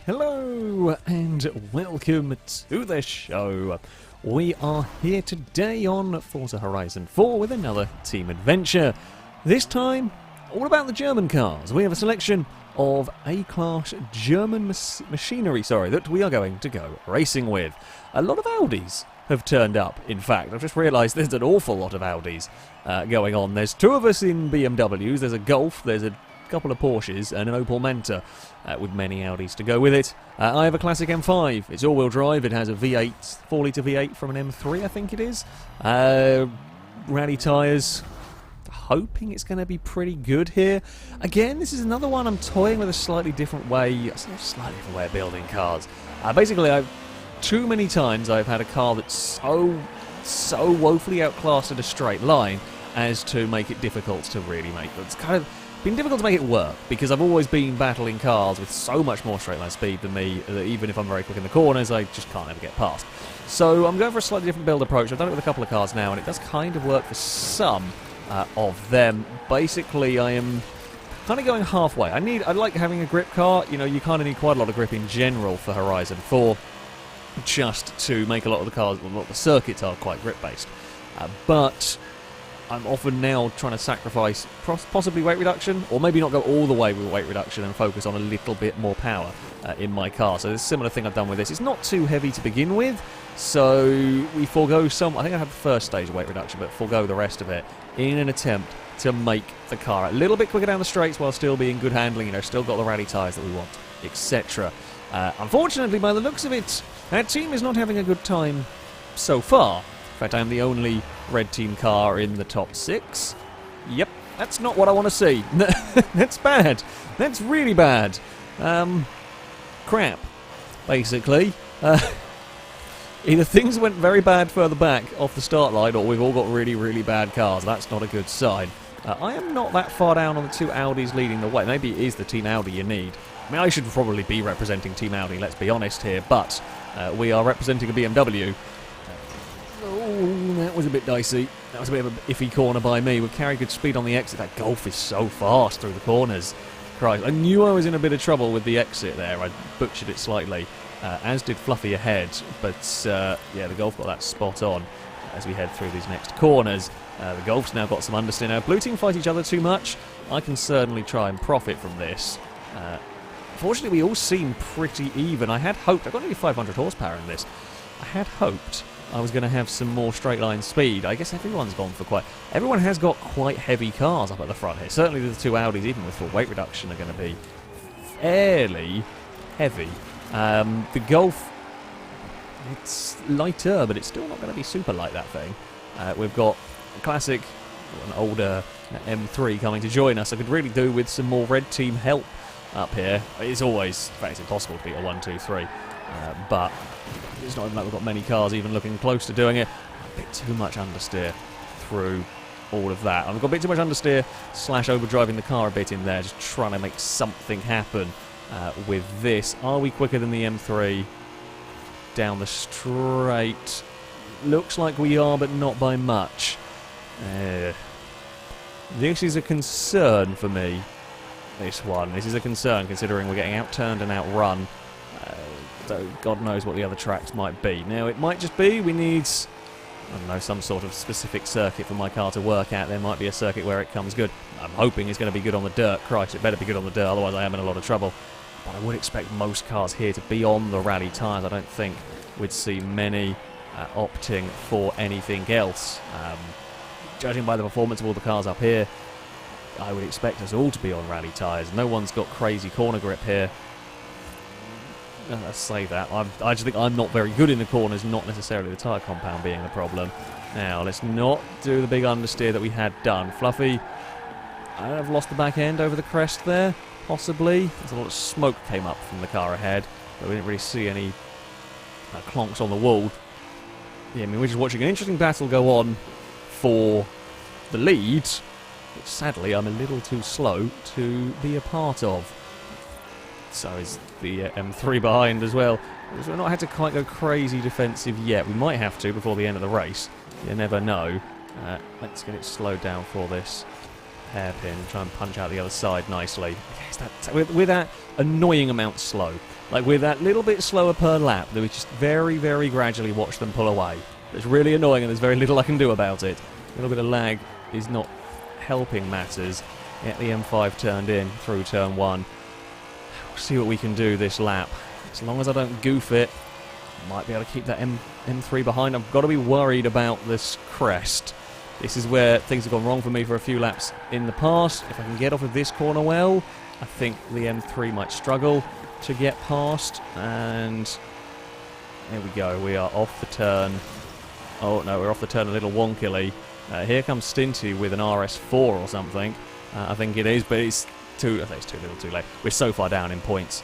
Hello and welcome to the show. We are here today on Forza Horizon 4 with another team adventure. This time, all about the German cars. We have a selection of A-class German machinery, that we are going to go racing with. A lot of Audis have turned up, in fact. I've just realised there's an awful lot of Audis going on. There's two of us in BMWs, there's a Golf, there's a couple of Porsches and an Opel Menta with many Audis to go with it. I have a classic M5. It's all-wheel drive. It has a V8, 4-litre V8 from an M3, I think it is. Rally tyres. Hoping it's going to be pretty good here. Again, this is another one I'm toying with a slightly different way of building cars. Basically, too many times I've had a car that's so woefully outclassed at a straight line as to make it difficult to really make. It's kind of been difficult to make it work because I've always been battling cars with so much more straight line speed than me that even if I'm very quick in the corners, I just can't ever get past. So I'm going for a slightly different build approach. I've done it with a couple of cars now, and it does kind of work for some of them. Basically, I am kind of going halfway. I like having a grip car. You know, you kind of need quite a lot of grip in general for Horizon 4, just to make a lot of the cars, a lot of the circuits are quite grip-based. But I'm often now trying to sacrifice possibly weight reduction, or maybe not go all the way with weight reduction and focus on a little bit more power in my car. So there's a similar thing I've done with this. It's not too heavy to begin with, so we forego some. I think I had the first stage of weight reduction, but forego the rest of it in an attempt to make the car a little bit quicker down the straights while still being good handling. You know, still got the rally tyres that we want, etc. Unfortunately, by the looks of it, our team is not having a good time so far. In fact, I'm the only red team car in the top 6. Yep, that's not what I want to see. That's bad. That's really bad. Crap, basically. Either things went very bad further back off the start line, or we've all got really, really bad cars. That's not a good sign. I am not that far down on the two Audis leading the way. Maybe it is the Team Audi you need. I mean, I should probably be representing Team Audi, let's be honest here, but we are representing a BMW. Oh, that was a bit dicey. That was a bit of an iffy corner by me. We've carried good speed on the exit. That Golf is so fast through the corners. Christ, I knew I was in a bit of trouble with the exit there. I butchered it slightly, as did Fluffy ahead. But, yeah, the Golf got that spot on as we head through these next corners. The Golf's now got some understeer. Now, blue team fight each other too much. I can certainly try and profit from this. Fortunately, we all seem pretty even. I had hoped. I've got nearly 500 horsepower in this. I had hoped I was going to have some more straight line speed. I guess everyone has got quite heavy cars up at the front here. Certainly the two Audis, even with full weight reduction, are going to be fairly heavy. The Golf, it's lighter, but it's still not going to be super light, that thing. We've got a classic, an older M3 coming to join us. I could really do with some more red team help up here. It's always, in fact, it's impossible to beat a 1, 2, 3. But it's not even like we've got many cars even looking close to doing it. A bit too much understeer through all of that. I've got a bit too much understeer / overdriving the car a bit in there, just trying to make something happen with this. Are we quicker than the M3 down the straight? Looks like we are, but not by much. This is a concern for me, this one. This is a concern considering we're getting outturned and outrun. So God knows what the other tracks might be. Now, it might just be we need, I don't know, some sort of specific circuit for my car to work at. There might be a circuit where it comes good. I'm hoping it's going to be good on the dirt. Christ, it better be good on the dirt, otherwise I am in a lot of trouble. But I would expect most cars here to be on the rally tyres. I don't think we'd see many opting for anything else. Judging by the performance of all the cars up here, I would expect us all to be on rally tyres. No one's got crazy corner grip here. Let's say that. I just think I'm not very good in the corners, not necessarily the tyre compound being the problem. Now, let's not do the big understeer that we had done. Fluffy, I've lost the back end over the crest there, possibly. There's a lot of smoke came up from the car ahead, but we didn't really see any clonks on the wall. Yeah, I mean, we're just watching an interesting battle go on for the lead, which sadly I'm a little too slow to be a part of. So is the M3 behind as well. We've not had to quite go crazy defensive yet. We might have to before the end of the race. You never know. Let's get it slowed down for this hairpin, try and punch out the other side nicely. Yes, with that annoying amount slow. Like, with that little bit slower per lap, that we just very, very gradually watch them pull away. It's really annoying, and there's very little I can do about it. A little bit of lag is not helping matters. Get the M5 turned in through turn 1. We'll see what we can do this lap. As long as I don't goof it, I might be able to keep that M3 behind. I've got to be worried about this crest. This is where things have gone wrong for me for a few laps in the past. If I can get off of this corner well, I think the M3 might struggle to get past. And there we go. We are off the turn. Oh, no, we're off the turn a little wonkily. Here comes Stinty with an RS4 or something. I think it is, but I think it's too little too late. We're so far down in points,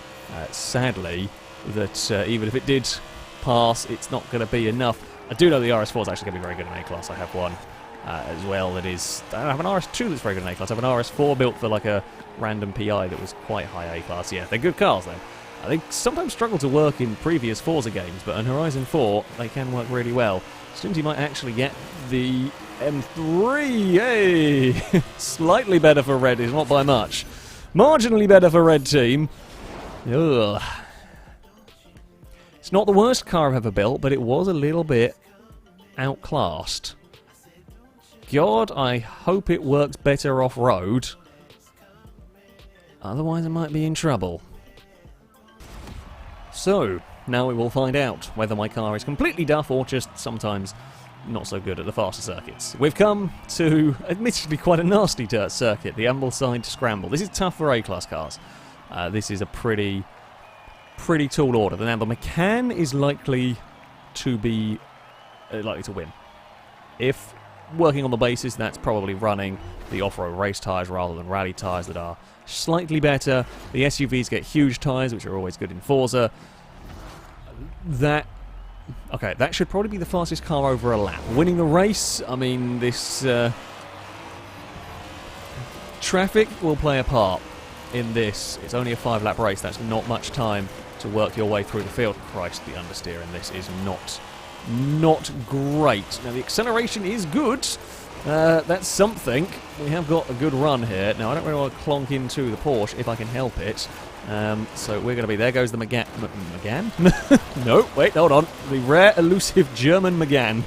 sadly, that even if it did pass, it's not going to be enough. I do know the RS4 is actually going to be very good in A-Class. I have one as well that is... I have an RS2 that's very good in A-Class. I have an RS4 built for like a random PI that was quite high A-Class. Yeah, they're good cars, though. They sometimes struggle to work in previous Forza games, but on Horizon 4, they can work really well. Stinty might actually get the M3. Hey! Slightly better for Red. It's not by much. Marginally better for Red Team. Ugh. It's not the worst car I've ever built, but it was a little bit outclassed. God, I hope it works better off-road. Otherwise I might be in trouble. So, now we will find out whether my car is completely duff or just sometimes not so good at the faster circuits. We've come to, admittedly, quite a nasty dirt circuit, the Ambleside scramble. This is tough for A-Class cars. This is a pretty tall order. Now, the McCann is likely to be likely to win. If working on the basis that's probably running the off-road race tyres rather than rally tyres that are slightly better. The SUVs get huge tyres, which are always good in Forza. That should probably be the fastest car over a lap. Winning the race, I mean, this traffic will play a part in this. It's only a 5-lap race. That's not much time to work your way through the field. Christ, the understeer in this is not great. Now, the acceleration is good. That's something. We have got a good run here. Now, I don't really want to clonk into the Porsche if I can help it. So we're going to be... There goes the McGann? No, wait, hold on. The rare, elusive German McGann.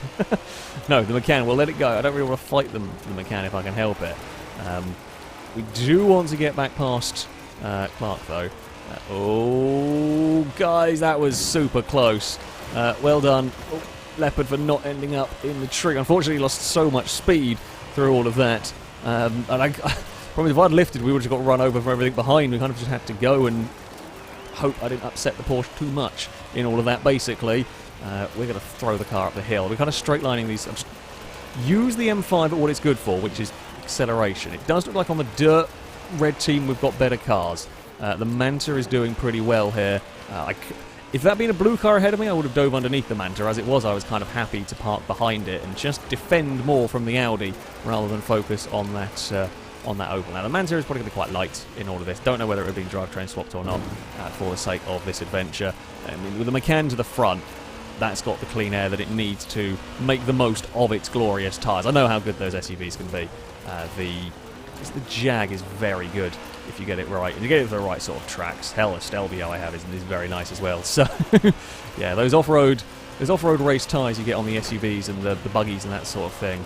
No, the McCann. We'll let it go. I don't really want to fight the McCann if I can help it. We do want to get back past Clark, though. Oh, guys, that was super close. Well done, Leopard, for not ending up in the tree. Unfortunately, he lost so much speed through all of that. And probably if I'd lifted, we would have just got run over from everything behind. We kind of just had to go and hope I didn't upset the Porsche too much in all of that, basically. We're going to throw the car up the hill. We're kind of straight-lining these. Use the M5 at what it's good for, which is acceleration. It does look like on the dirt Red Team we've got better cars. The Manta is doing pretty well here. If that had been a blue car ahead of me, I would have dove underneath the Manta. As it was, I was kind of happy to park behind it and just defend more from the Audi rather than focus on that Opel. Now, the Manta is probably going to be quite light in all of this. Don't know whether it would have been drivetrain swapped or not for the sake of this adventure. I mean, with the McCann to the front, that's got the clean air that it needs to make the most of its glorious tyres. I know how good those SUVs can be. The Jag is very good if you get it right. If you get it with the right sort of tracks. Hell, the Stelvio I have is very nice as well. So, yeah, those off-road race tyres you get on the SUVs and the buggies and that sort of thing,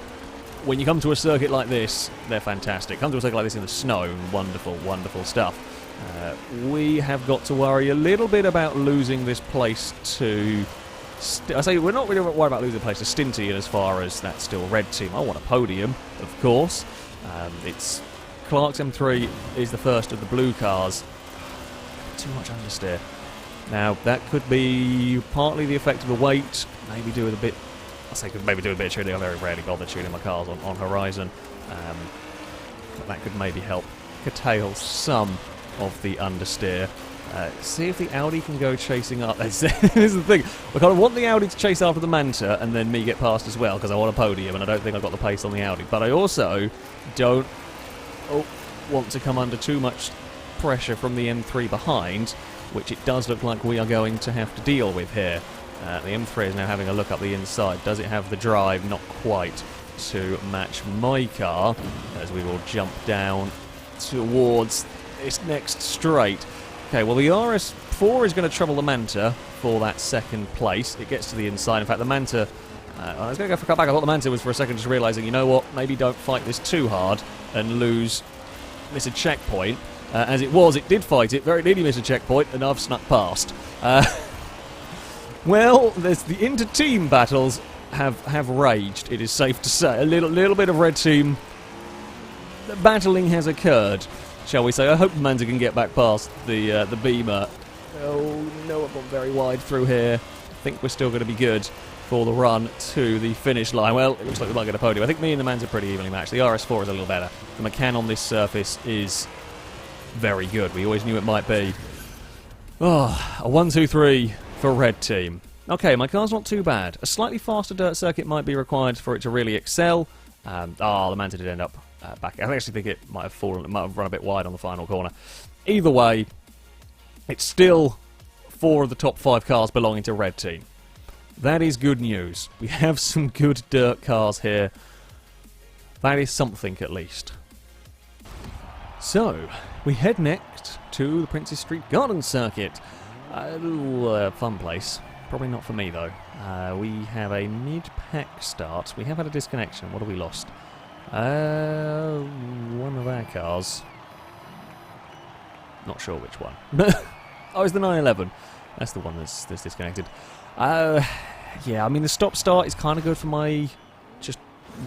when you come to a circuit like this, they're fantastic. Come to a circuit like this in the snow, wonderful, wonderful stuff. We have got to worry a little bit about losing this place to... I say we're not really worried about losing the place to Stinty, as far as that's still Red Team. I want a podium, of course. It's Clark's M3 is the first of the blue cars. Too much understeer. Now, that could be partly the effect of the weight, maybe do with a bit... I say could maybe do with a bit of tuning. I very rarely bother tuning my cars on Horizon. But that could maybe help curtail some of the understeer. See if the Audi can go chasing up. This is the thing. I kind of want the Audi to chase after the Manta and then me get past as well, because I want a podium and I don't think I've got the pace on the Audi. But I also don't want to come under too much pressure from the M3 behind, which it does look like we are going to have to deal with here. The M3 is now having a look up the inside. Does it have the drive? Not quite. to match my car as we will jump down towards this next straight. Okay, well the RS4 is going to trouble the Manta for that second place. It gets to the inside. In fact, the Manta... I was going to go for a cutback. I thought the Manta was for a second just realising, you know what, maybe don't fight this too hard and miss a checkpoint. As it was, it did fight it, very nearly missed a checkpoint, and I've snuck past. Well, there's the inter-team battles have raged, it is safe to say. A little bit of red team battling has occurred, shall we say. I hope the Manta can get back past the Beamer. Oh no, I've gone very wide through here. I think we're still going to be good for the run to the finish line. Well, it looks like we might get a podium. I think me and the Manta are pretty evenly matched. The RS4 is a little better. The Macan on this surface is very good. We always knew it might be. Oh, a 1-2-3 for red team. Okay, my car's not too bad. A slightly faster dirt circuit might be required for it to really excel. The Manta did end up back. I actually think it might have run a bit wide on the final corner. Either way, it's still 4 of the top 5 cars belonging to red team. That is good news. We have some good dirt cars here. That is something at least. So, we head next to the Princess Street Garden Circuit. A little fun place. Probably not for me though. We have a mid-pack start. We have had a disconnection. What have we lost? One of our cars. Not sure which one. Oh, it's the 911. That's the one that's disconnected. Yeah, I mean the stop-start is kind of good for my just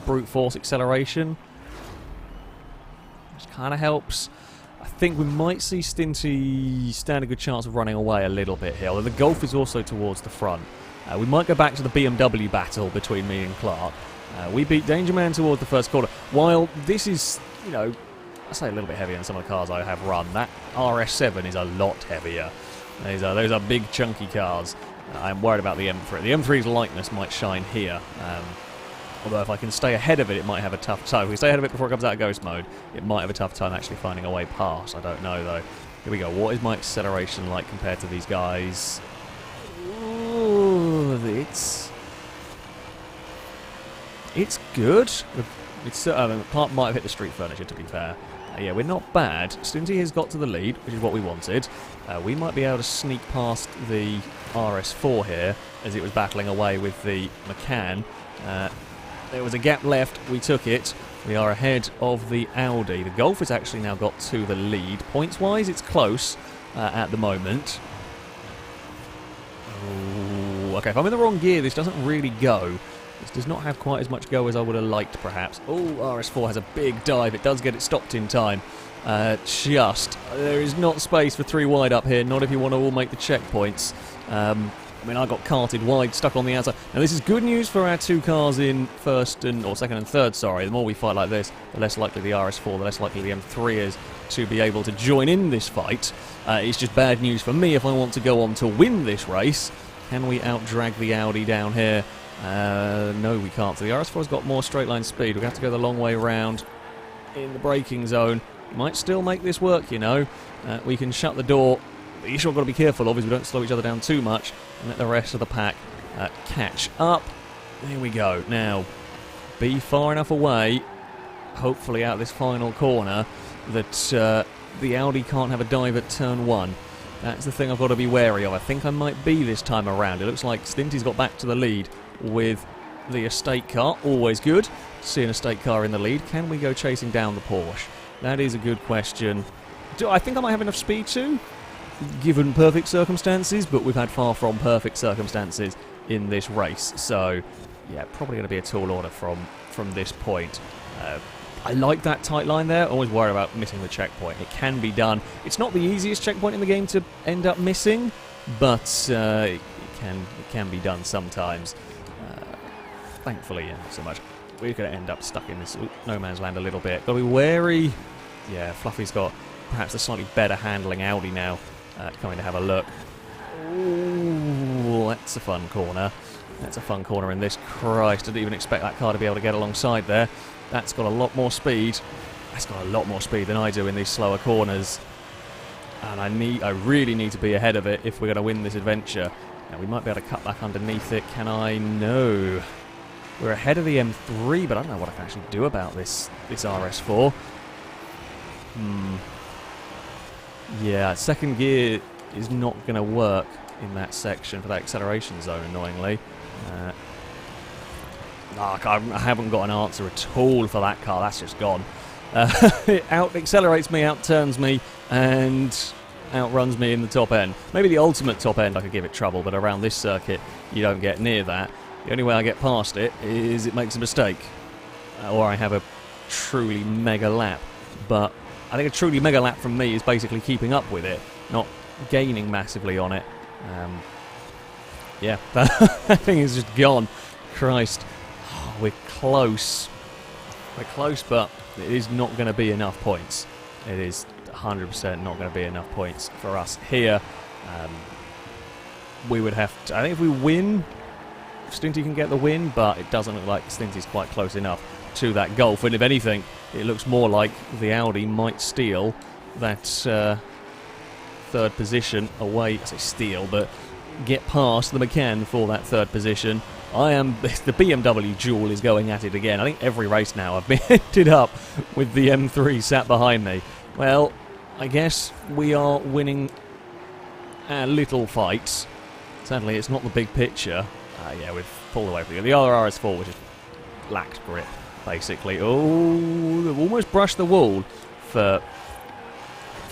brute force acceleration. Which kind of helps. I think we might see Stinty stand a good chance of running away a little bit here, although the Golf is also towards the front. We might go back to the BMW battle between me and Clark. We beat Danger Man towards the first corner. While this is, you know, I say a little bit heavier than some of the cars I have run, that RS7 is a lot heavier. Those are big, chunky cars. I'm worried about the M3. The M3's lightness might shine here. Although if I can stay ahead of it, it might have a tough time. If we stay ahead of it before it comes out of Ghost Mode, it might have a tough time actually finding a way past. I don't know, though. Here we go. What is my acceleration like compared to these guys? Ooh, it's good. Part might have hit the street furniture, to be fair. Yeah, we're not bad. Stinty has got to the lead, which is what we wanted. We might be able to sneak past the RS4 here, as it was battling away with the Macan. There was a gap left, we took it. We are ahead of the Audi. The Golf has actually now got to the lead. Points-wise, it's close at the moment. Ooh, okay, if I'm in the wrong gear, this doesn't really go. This does not have quite as much go as I would have liked, perhaps. Oh, RS4 has a big dive. It does get it stopped in time. There is not space for 3 wide up here, not if you want to all make the checkpoints. I mean, I got carted wide, stuck on the outside. Now, this is good news for our 2 cars in second and third, sorry. The more we fight like this, the less likely the RS4, the less likely the M3 is to be able to join in this fight. It's just bad news for me if I want to go on to win this race. Can we out-drag the Audi down here? No, we can't. So the RS4's got more straight-line speed. We have to go the long way round in the braking zone. We might still make this work, you know. We can shut the door. The issue I've got to be careful of is we don't slow each other down too much and let the rest of the pack catch up. There we go. Now, be far enough away, hopefully out this final corner, that the Audi can't have a dive at turn 1. That's the thing I've got to be wary of. I think I might be this time around. It looks like Stinty's got back to the lead with the estate car. Always good to see an estate car in the lead. Can we go chasing down the Porsche? That is a good question. Do I think I might have enough speed to? Given perfect circumstances, but we've had far from perfect circumstances in this race. So, yeah, probably going to be a tall order from this point. I like that tight line there. Always worried about missing the checkpoint. It can be done. It's not the easiest checkpoint in the game to end up missing, but it can be done sometimes. Thankfully, yeah, not so much. We're going to end up stuck in this no man's land a little bit. Got to be wary. Yeah, Fluffy's got perhaps a slightly better handling Audi now. Coming to have a look. Ooh, that's a fun corner. That's a fun corner in this. Christ, I didn't even expect that car to be able to get alongside there. That's got a lot more speed. That's got a lot more speed than I do in these slower corners. And I really need to be ahead of it if we're going to win this adventure. Now, we might be able to cut back underneath it. Can I? No. We're ahead of the M3, but I don't know what I can actually do about this RS4. Yeah, second gear is not going to work in that section for that acceleration zone, annoyingly. I haven't got an answer at all for that car. That's just gone. It out-accelerates me, out-turns me, and outruns me in the top end. Maybe the ultimate top end I could give it trouble, but around this circuit you don't get near that. The only way I get past it is it makes a mistake. Or I have a truly mega lap. But I think a truly mega lap from me is basically keeping up with it, not gaining massively on it. Yeah, that thing is just gone. Christ. Oh, we're close. We're close, but it is not going to be enough points. It is 100% not going to be enough points for us here. We would have to... I think if we win, Stinty can get the win, but it doesn't look like Stinty's quite close enough to that Golf. And if anything, it looks more like the Audi might steal that third position away. I say steal, but get past the McCann for that third position. The BMW duel is going at it again. I think every race now I've ended up with the M3 sat behind me. Well, I guess we are winning our little fights. Sadly, it's not the big picture. Yeah, we've pulled away from the other RS4, which just lacked grip, basically. Oh, they've almost brushed the wall for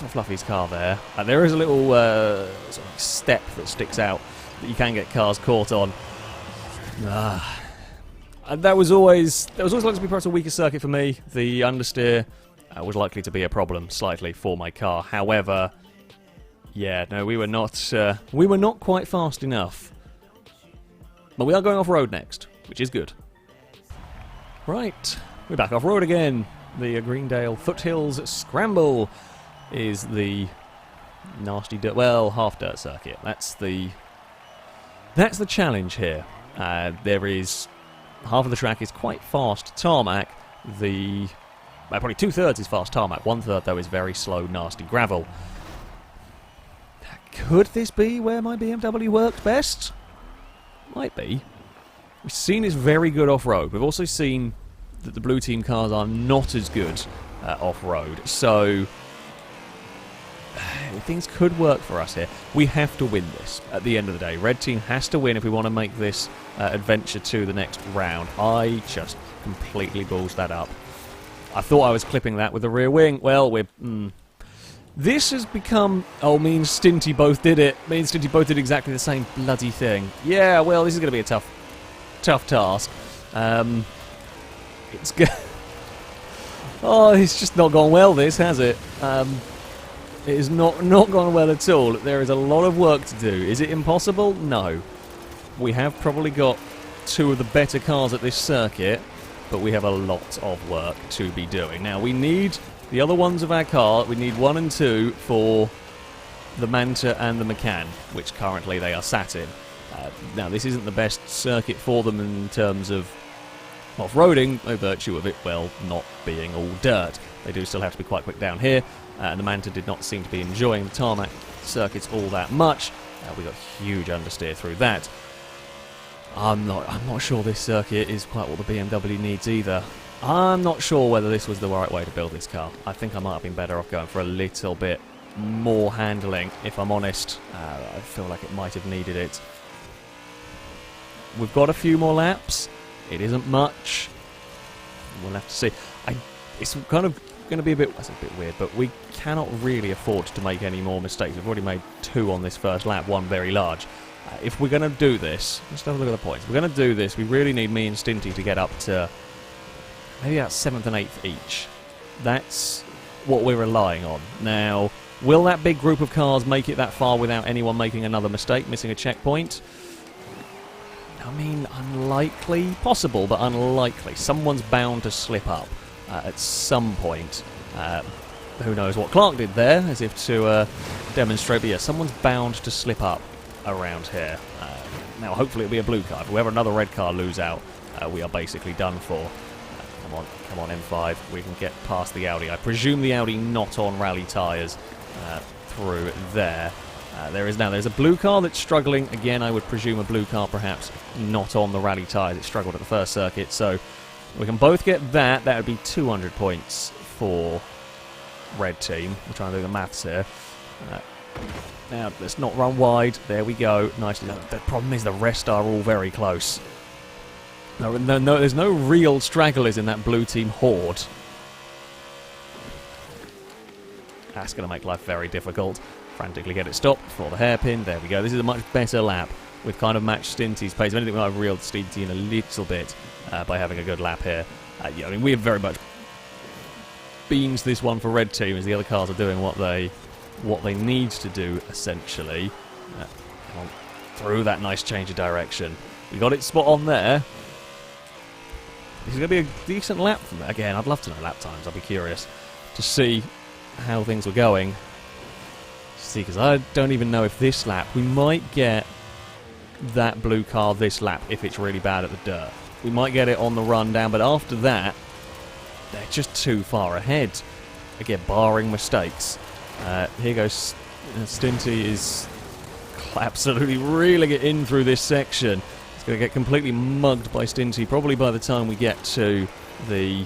Fluffy's car there. There is a little sort of step that sticks out that you can get cars caught on. That was always likely to be perhaps a weaker circuit for me. The understeer was likely to be a problem slightly for my car. However, yeah, no, we were not quite fast enough. But we are going off-road next, which is good. Right, we're back off-road again. The Greendale Foothills Scramble is the nasty dirt, well, half-dirt circuit. That's the challenge here. There is half of the track is quite fast tarmac. Probably 2/3 is fast tarmac. 1/3 though is very slow, nasty gravel. Could this be where my BMW worked best? Might be. We've seen it's very good off-road. We've also seen that the blue team cars are not as good off-road. So things could work for us here. We have to win this at the end of the day. Red team has to win if we want to make this adventure to the next round. I just completely balls that up. I thought I was clipping that with the rear wing. Well, this has become... Oh, me and Stinty both did it. Me and Stinty both did exactly the same bloody thing. Yeah, well, this is going to be a tough task. It's good. Oh, it's just not gone well, this, has it? It has not gone well at all. There is a lot of work to do. Is it impossible? No. We have probably got two of the better cars at this circuit, but we have a lot of work to be doing. Now, we need the other ones of our car. We need 1 and 2 for the Manta and the McCann, which currently they are sat in. Now, this isn't the best circuit for them in terms of off-roading, by virtue of it, well, not being all dirt. They do still have to be quite quick down here, and the Manta did not seem to be enjoying the tarmac circuits all that much. We got huge understeer through that. I'm not sure this circuit is quite what the BMW needs either. I'm not sure whether this was the right way to build this car. I think I might have been better off going for a little bit more handling, if I'm honest. I feel like it might have needed it. We've got a few more laps. It isn't much. We'll have to see. It's kind of going to be that's a bit weird, but we cannot really afford to make any more mistakes. We've already made 2 on this first lap, 1 very large. If we're going to do this, let's have a look at the points. If we're going to do this, we really need me and Stinty to get up to maybe about 7th and 8th each. That's what we're relying on. Now, will that big group of cars make it that far without anyone making another mistake, missing a checkpoint? I mean, unlikely. Possible, but unlikely. Someone's bound to slip up at some point. Who knows what Clark did there, as if to demonstrate. But yeah, someone's bound to slip up around here. Now, hopefully it'll be a blue car. If we have another red car lose out, we are basically done for. Come on, M5. We can get past the Audi. I presume the Audi not on rally tyres through there. There's a blue car that's struggling. Again, I would presume a blue car perhaps not on the rally tyres. It struggled at the first circuit, so we can both get that. That would be 200 points for red team. We're trying to do the maths here. Now, let's not run wide. There we go. Nicely done. The problem is the rest are all very close. No, there's no real stragglers in that blue team horde. That's going to make life very difficult. Frantically get it stopped before the hairpin. There we go. This is a much better lap. We've kind of matched Stinty's pace. If anything, we might have reeled Stinty in a little bit by having a good lap here. Yeah, I mean, we have very much beans this one for red team as the other cars are doing what they need to do, essentially. Through that nice change of direction. We got it spot on there. This is going to be a decent lap from there. Again, I'd love to know lap times. I'd be curious to see how things were going. See, because I don't even know if this lap, we might get that blue car this lap if it's really bad at the dirt. We might get it on the run down, but after that, they're just too far ahead. Again, barring mistakes. Here goes Stinty is absolutely reeling it in through this section. It's going to get completely mugged by Stinty probably by the time we get to the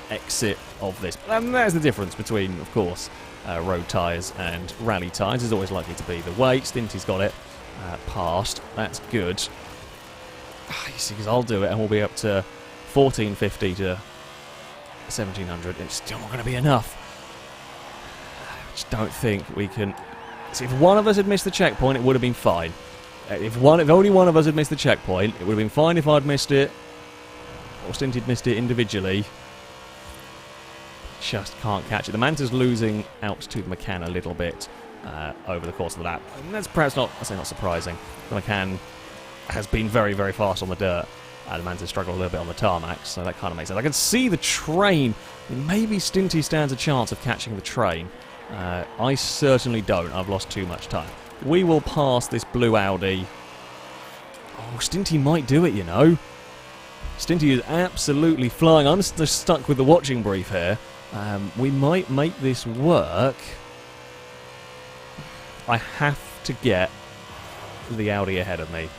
exit of this. And that's the difference between, of course, road tyres and rally tyres. Is always likely to be the way. Stinty's got it past. That's good. You see, because I'll do it and we'll be up to 1450 to 1700. It's still not going to be enough. I just don't think we can. See, if one of us had missed the checkpoint, it would have been fine. If only one of us had missed the checkpoint, it would have been fine if I'd missed it, or Stinty'd missed it individually. Just can't catch it. The Manta's losing out to the McCann a little bit over the course of the lap. And that's perhaps not surprising. The McCann has been very, very fast on the dirt. The Manta's struggled a little bit on the tarmac, so that kind of makes sense. I can see the train. Maybe Stinty stands a chance of catching the train. I certainly don't. I've lost too much time. We will pass this blue Audi. Oh, Stinty might do it, you know. Stinty is absolutely flying. I'm just stuck with the watching brief here. We might make this work. I have to get the Audi ahead of me.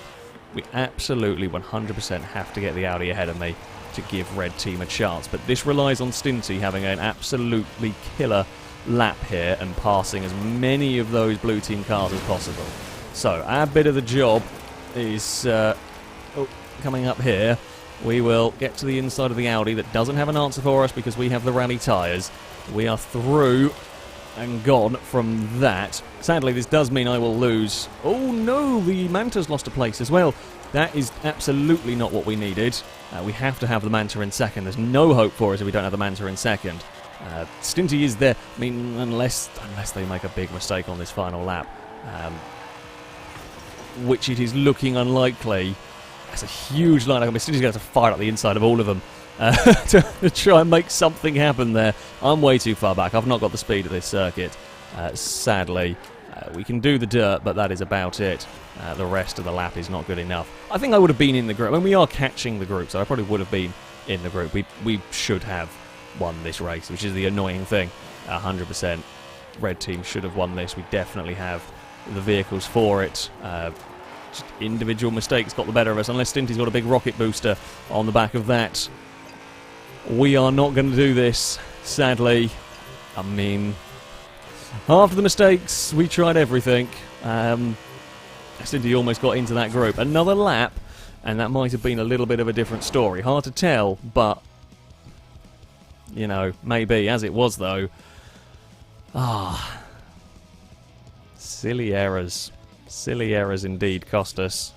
We absolutely 100% have to get the Audi ahead of me to give red team a chance. But this relies on Stinty having an absolutely killer lap here and passing as many of those blue team cars as possible. So our bit of the job is coming up here. We will get to the inside of the Audi that doesn't have an answer for us because we have the rally tyres. We are through and gone from that. Sadly, this does mean I will lose. Oh no, the Manta's lost a place as well. That is absolutely not what we needed. We have to have the Manta in second. There's no hope for us if we don't have the Manta in second. Stinty is there. I mean, unless they make a big mistake on this final lap, which it is looking unlikely. That's a huge line. I mean, Stinty's going to have to fire up the inside of all of them to try and make something happen there. I'm way too far back. I've not got the speed of this circuit, sadly. We can do the dirt, but that is about it. The rest of the lap is not good enough. I think I would have been in the group. I mean, we are catching the group, so I probably would have been in the group. We should have won this race, which is the annoying thing. 100% red team should have won this. We definitely have the vehicles for it. Just individual mistakes got the better of us, unless Stinty's got a big rocket booster on the back of that. We are not going to do this, sadly. I mean, after the mistakes, we tried everything. Stinty almost got into that group. Another lap, and that might have been a little bit of a different story. Hard to tell, but, you know, maybe. As it was, though. Silly errors. Silly errors indeed cost us.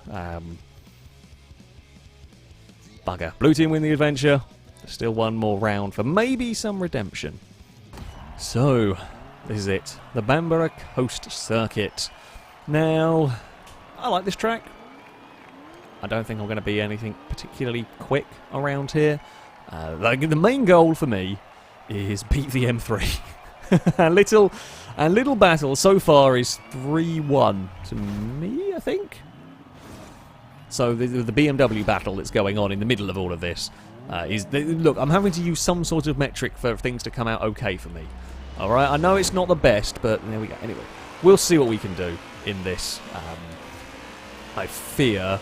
Bugger. Blue team win the adventure. Still one more round for maybe some redemption. So, this is it. The Bambara Coast Circuit. Now, I like this track. I don't think I'm going to be anything particularly quick around here. The main goal for me is beat the M3. A little battle so far is 3-1 to me, I think. So the BMW battle that's going on in the middle of all of this look, I'm having to use some sort of metric for things to come out okay for me. Alright, I know it's not the best, but there we go. Anyway, we'll see what we can do. in this. I fear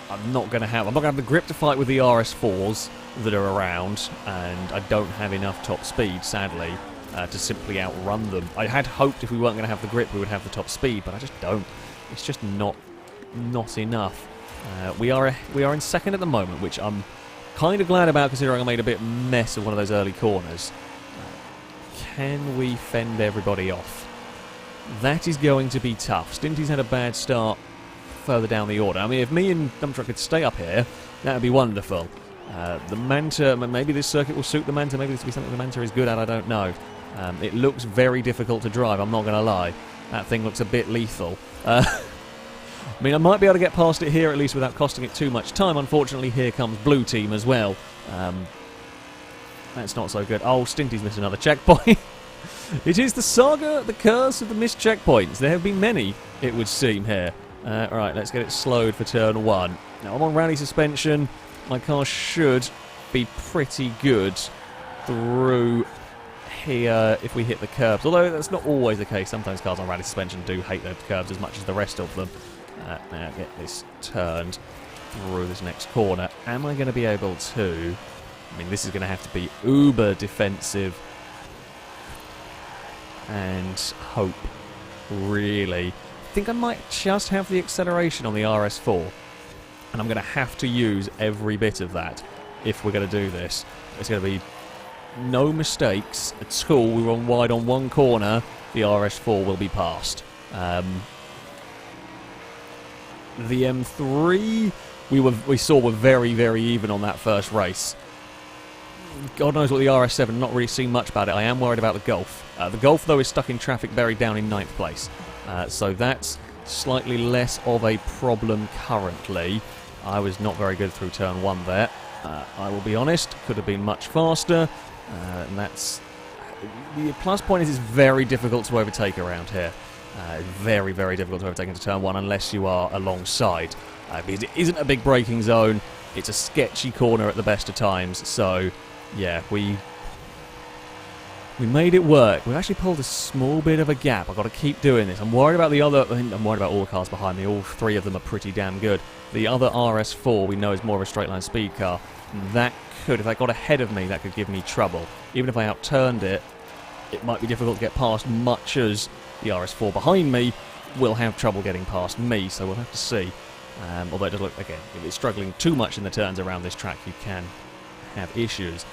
I'm not going to have the grip to fight with the RS4s that are around, and I don't have enough top speed, sadly, to simply outrun them. I had hoped if we weren't going to have the grip we would have the top speed, but I just don't. It's just not enough. We are in second at the moment, which I'm kind of glad about, considering I made a bit mess of one of those early corners. Can we fend everybody off? That is going to be tough. Stinty's had a bad start further down the order. I mean, if me and Dumptruck could stay up here, that would be wonderful. The Manta, maybe this circuit will suit the Manta, maybe this will be something the Manta is good at, I don't know. It looks very difficult to drive, I'm not going to lie. That thing looks a bit lethal. I mean, I might be able to get past it here at least without costing it too much time. Unfortunately, here comes Blue Team as well. That's not so good. Oh, Stinty's missed another checkpoint. It is the saga, the curse of the missed checkpoints. There have been many, it would seem, here. Right, let's get it slowed for turn 1. Now, I'm on rally suspension. My car should be pretty good through here if we hit the curbs. Although that's not always the case. Sometimes cars on rally suspension do hate the curbs as much as the rest of them. Now, get this turned through this next corner. Am I going to be able to... I mean, this is going to have to be uber defensive and hope, really. I think I might just have the acceleration on the RS4, and I'm going to have to use every bit of that if we're going to do this. It's going to be no mistakes at all. We run wide on one corner, the RS4 will be passed. The M3 we saw were very, very even on that first race. God knows what the RS7, not really seen much about it. I am worried about the Golf. The Golf, though, is stuck in traffic buried down in 9th place. So that's slightly less of a problem currently. I was not very good through turn 1 there. I will be honest, could have been much faster. And that's... The plus point is it's very difficult to overtake around here. Very, very difficult to overtake into turn 1 unless you are alongside. Because it isn't a big braking zone. It's a sketchy corner at the best of times. So, yeah, we made it work. We've actually pulled a small bit of a gap. I've got to keep doing this. I'm worried about the other... I'm worried about all the cars behind me. All three of them are pretty damn good. The other RS4 we know is more of a straight-line speed car. That could, if that got ahead of me, that could give me trouble. Even if I outturned it, it might be difficult to get past, much as the RS4 behind me will have trouble getting past me, so we'll have to see. Although it does look, again, if it's struggling too much in the turns around this track, you can have issues.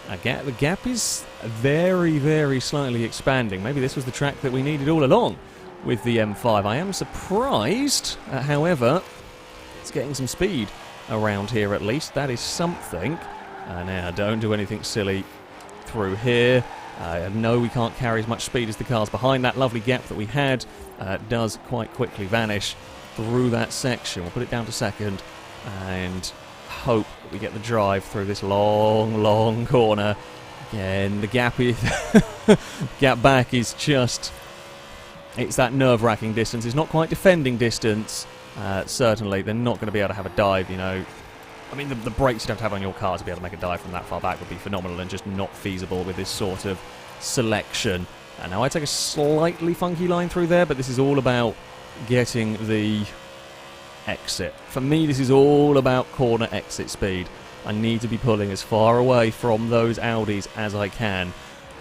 The gap is very, very slightly expanding. Maybe this was the track that we needed all along with the M5. I am surprised, however, it's getting some speed around here at least. That is something. Now, don't do anything silly through here. I know we can't carry as much speed as the cars behind. That lovely gap that we had does quite quickly vanish through that section. We'll put it down to second and hope that we get the drive through this long, long corner. Again, the gap is gap back is just... It's that nerve-wracking distance. It's not quite defending distance. Certainly, they're not going to be able to have a dive, you know. I mean, the brakes you'd have to have on your car to be able to make a dive from that far back would be phenomenal and just not feasible with this sort of selection. And now I take a slightly funky line through there, but this is all about getting the exit. For me, this is all about corner exit speed. I need to be pulling as far away from those Audis as I can.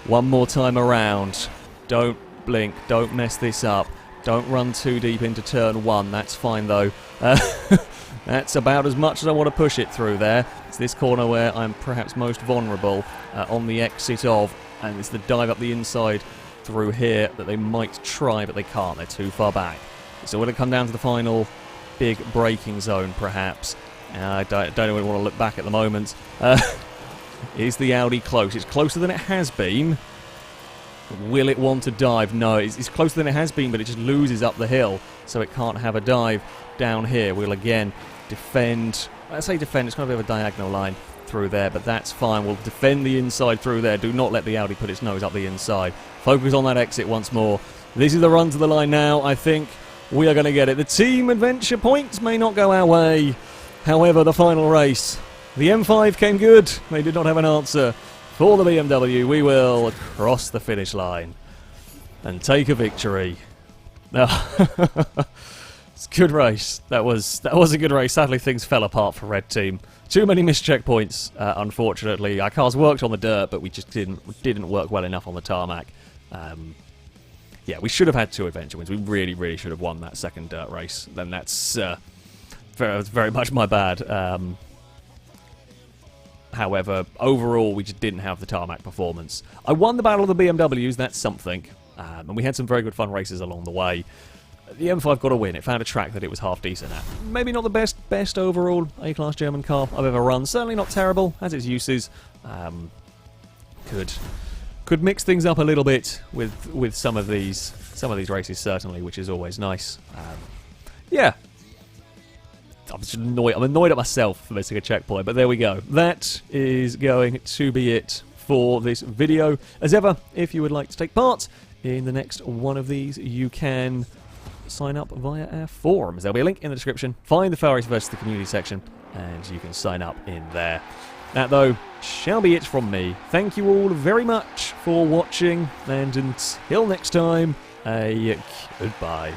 One more time around. Don't blink. Don't mess this up. Don't run too deep into turn 1. That's fine, though. That's about as much as I want to push it through there. It's this corner where I'm perhaps most vulnerable on the exit of, and it's the dive up the inside through here that they might try, but they can't. They're too far back. So we're going to come down to the final big braking zone, perhaps. I don't really want to look back at the moment. Is the Audi close? It's closer than it has been. Will it want to dive? No, it's closer than it has been, but it just loses up the hill, so it can't have a dive down here. We'll again defend. I say defend, it's kind of a bit of a diagonal line through there, but that's fine. We'll defend the inside through there. Do not let the Audi put its nose up the inside. Focus on that exit once more. This is the run to the line now. I think we are going to get it. The team adventure points may not go our way. However, the final race, the M5 came good. They did not have an answer. For the BMW, we will cross the finish line and take a victory. No. It's a good race. That was a good race. Sadly, things fell apart for Red Team. Too many missed checkpoints, unfortunately. Our cars worked on the dirt, but we just didn't work well enough on the tarmac. Yeah, we should have had 2 adventure wins. We really, really should have won that second dirt race. Then that's very much my bad. However, overall, we just didn't have the tarmac performance. I won the battle of the BMWs, that's something. And we had some very good fun races along the way. The M5 got a win. It found a track that it was half decent at. Maybe not the best overall A-class German car I've ever run. Certainly not terrible, has its uses. Could mix things up a little bit with some of these races, certainly, which is always nice. Yeah. I'm just annoyed. I'm annoyed at myself for missing a checkpoint, but there we go. That is going to be it for this video. As ever, if you would like to take part in the next one of these, you can sign up via our forums. There'll be a link in the description. Find the FailRace versus the community section, and you can sign up in there. That, though, shall be it from me. Thank you all very much for watching, and until next time, a goodbye.